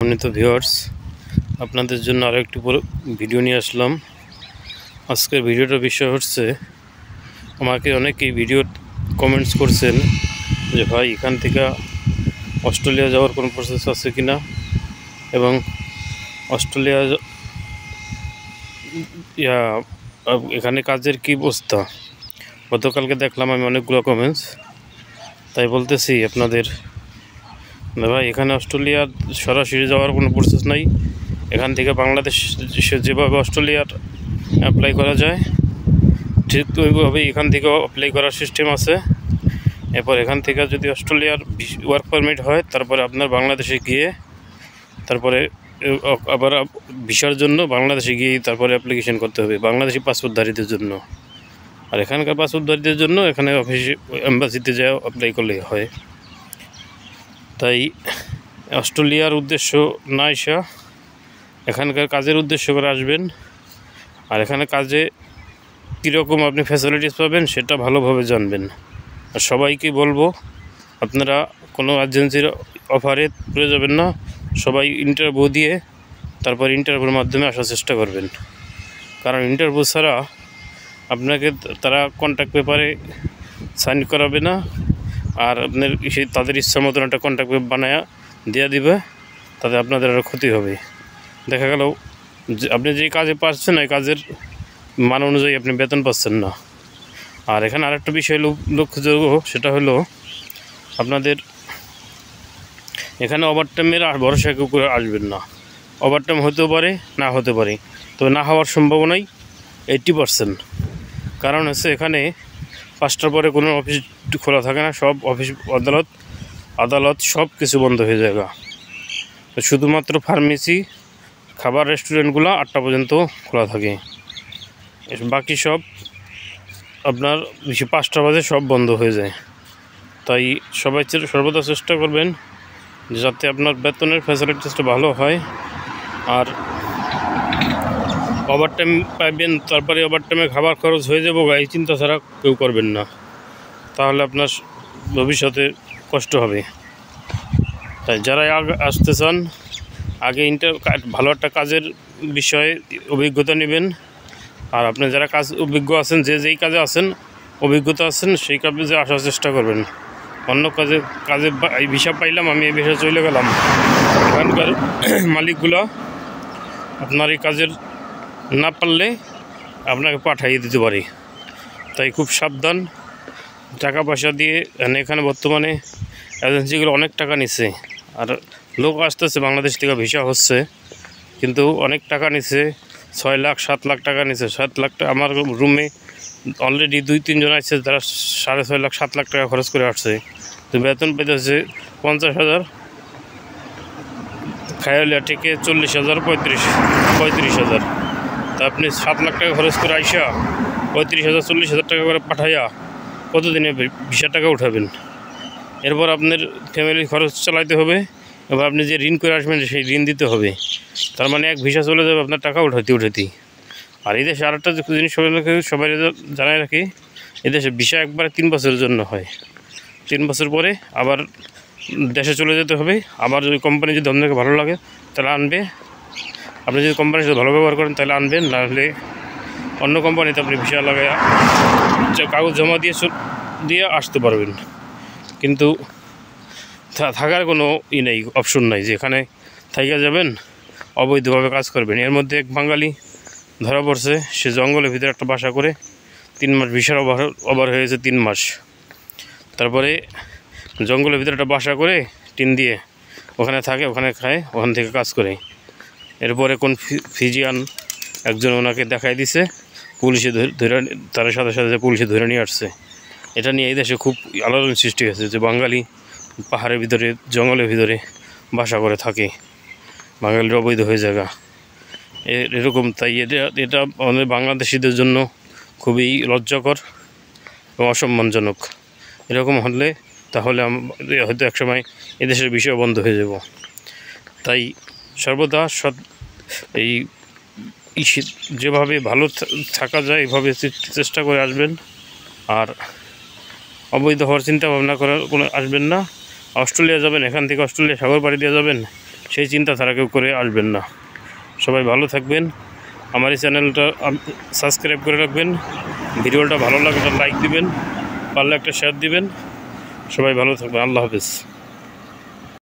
সম্মানিত ভিউয়ার্স, আপনাদের জন্য আরও একটি ভিডিও নিয়ে আসলাম। আজকের ভিডিওটার বিষয় হচ্ছে, আমাকে অনেকেই ভিডিও কমেন্টস করছেন যে ভাই এখান থেকে অস্ট্রেলিয়া যাওয়ার কোনো প্রসেস আছে কি না, এবং অস্ট্রেলিয়া এখানে কাজের কী অবস্থা। গতকালকে দেখলাম আমি অনেকগুলো কমেন্টস, তাই বলতেছি আপনাদের ভাই এখানে অস্ট্রেলিয়ার সরাসরি যাওয়ার কোনো প্রসেস নাই। এখান থেকে বাংলাদেশে যেভাবে অস্ট্রেলিয়ার অ্যাপ্লাই করা যায় ঠিক ওইভাবেই এখান থেকেও অ্যাপ্লাই করার সিস্টেম আছে। এরপর এখান থেকে যদি অস্ট্রেলিয়ার ওয়ার্ক পারমিট হয়, তারপরে আপনার বাংলাদেশে গিয়ে তারপরে আবার ভিসার জন্য বাংলাদেশে গিয়ে তারপরে অ্যাপ্লিকেশন করতে হবে বাংলাদেশি পাসপোর্টধারীদের জন্য। আর এখানকার পাসপোর্টধারীদের জন্য এখানে অফিসে এম্বাসিতে যাও অ্যাপ্লাই করলেই হয়। তাই অস্ট্রেলিয়ার উদ্দেশ্য না এসে এখানকার কাজের উদ্দেশ্য করে আসবেন। আর এখানে কাজে কীরকম আপনি ফ্যাসিলিটিস পাবেন সেটা ভালোভাবে জানবেন। আর সবাইকে বলবো, আপনারা কোনো এজেন্সির অফারে পড়ে যাবেন না। সবাই ইন্টারভিউ দিয়ে তারপর ইন্টারভিউর মাধ্যমে আসার চেষ্টা করবেন, কারণ ইন্টারভিউ ছাড়া আপনাকে তারা কন্ট্রাক্ট পেপারে সাইন করাবে না। আর আপনার তাদের ইচ্ছা মতন একটা কন্ট্রাক্ট পেপার বানায় দিয়ে দিবে, তাতে আপনাদের আরও ক্ষতি হবে। দেখা গেল আপনি যে কাজে পাচ্ছেন ওই কাজের মান অনুযায়ী আপনি বেতন পাচ্ছেন না। আর এখানে আরেকটা বিষয় লক্ষ্যযোগ্য, সেটা হলো আপনাদের এখানে ওভারটাইমের আর ভরসা কেউ করে আসবেন না। ওভারটাইম হতেও পারে, না হতে পারে, তবে না হওয়ার সম্ভাবনাই 80%। কারণ হচ্ছে এখানে 5টার পরে কোনো অফিস খোলা থাকে না, সব অফিস আদালত সব কিছু বন্ধ হয়ে যায়। শুধুমাত্র ফার্মেসি, খাবার, রেস্টুরেন্টগুলো 8টা পর্যন্ত খোলা থাকে। বাকি সব আপনার 5টা বাজে সব বন্ধ হয়ে যায়। তাই সবাই সর্বদা চেষ্টা করবেন যাতে আপনার বেতনের ফ্যাসিলিটিসটা ভালো হয়। আর ওভারটাইম পাইবেন, তারপরে ওভারটাইমে খাবার খরচ হয়ে যাবো এই চিন্তা ছাড়া কেউ করবেন না, তাহলে আপনার ভবিষ্যতে কষ্ট হবে। তাই যারা আসতে চান আগে ভালো একটা কাজের বিষয়ে অভিজ্ঞতা নেবেন। আর আপনি যারা অভিজ্ঞ আছেন, যেই কাজে আছেন, অভিজ্ঞতা আছেন, সেই কাজে আসার চেষ্টা করবেন। অন্য কাজে এই ভিসা পাইলাম আমি এই ভিসা চলে গেলাম, এখানকার মালিকগুলো আপনার এই কাজের না পারলে আপনাকে পাঠিয়ে দিতে পারে। তাই খুব সাবধান। টাকা পয়সা দিয়ে এখানে বর্তমানে এজেন্সিগুলো অনেক টাকা নিচ্ছে। আর লোক আসতেছে বাংলাদেশ থেকে, ভিসা হচ্ছে, কিন্তু অনেক টাকা নিচ্ছে। 6 লাখ 7 লাখ টাকা নিচ্ছে। 7 লাখ টাকা আমার রুমে অলরেডি 2-3 জন আসছে, তারা 6.5 লাখ 7 লাখ টাকা খরচ করে আসছে। তো বেতন পেতেছে 50,000, খায়ালিয়া থেকে 40,000, 35,000। তা আপনি 7 লাখ টাকা খরচ করে আইসা 35,000 40,000 টাকা করে পাঠাইয়া কতদিনে ভিসা টাকা উঠাবেন? এরপর আপনার ফ্যামিলির খরচ চালাইতে হবে। এবার আপনি যে ঋণ করে আসবেন সেই ঋণ দিতে হবে। তার মানে এক ভিসা চলে যাবে আপনার টাকা উঠাতেই। আর এই দেশে আরেকটা জিনিস সবাই জানাই রাখি, এদেশে ভিসা একবারে 3 বছরের জন্য হয়। 3 বছর পরে আবার দেশে চলে যেতে হবে। আবার যদি কোম্পানি যদি আপনাকে ভালো লাগে তাহলে আনবে। আপনি যদি কোম্পানির সাথে ভালো ব্যবহার করেন তাহলে আনবেন, নাহলে অন্য কোম্পানিতে আপনি ভিসা লাগাইয়া কাগজ জমা দিয়ে আসতে পারবেন। কিন্তু থাকার কোনো নেই, অপশন নাই যে এখানে থাইকা যাবেন অবৈধভাবে কাজ করবেন। এর মধ্যে এক বাঙালি ধরা পড়ছে, সে জঙ্গলের ভিতরে একটা বাসা করে 3 মাস ভিসার ওভার হয়েছে 3 মাস। তারপরে জঙ্গলের ভিতরে একটা বাসা করে টিন দিয়ে ওখানে থাকে, ওখানে খায়, ওখান থেকে কাজ করে। এরপরে কোন ফিজিয়ান একজন ওনাকে দেখাই দিছে, পুলিশে ধরে তার সাথে পুলিশে ধরে নিয়ে আসছে। এটা নিয়ে এই দেশে খুব আলোড়ন সৃষ্টি হয়েছে যে বাঙালি পাহাড়ের ভিতরে জঙ্গলের ভিতরে বাসা করে থাকে, বাঙালির অবৈধ হয়ে জায়গা এরকম। তাই এটা আমাদের বাংলাদেশিদের জন্য খুবই লজ্জাকর এবং অসম্মানজনক। এরকম হলে তাহলে হয়তো একসময় এদেশের বিষয় বন্ধ হয়ে যাব। তাই সর্বদা এই যেভাবে ভালো থাকা যায় এইভাবে চেষ্টা করে আসবেন। আর অবৈধ হওয়ার চিন্তা ভাবনা করার কোনো আসবেন না। অস্ট্রেলিয়া যাবেন, এখান থেকে অস্ট্রেলিয়া সাগর পাড়ি দিয়ে যাবেন, সেই চিন্তাধারা কেউ করে আসবেন না। সবাই ভালো থাকবেন। আমার এই চ্যানেলটা সাবস্ক্রাইব করে রাখবেন। ভিডিওটা ভালো লাগলে লাইক দিবেন, পারলে একটা শেয়ার দিবেন। সবাই ভালো থাকবেন। আল্লাহ হাফেজ।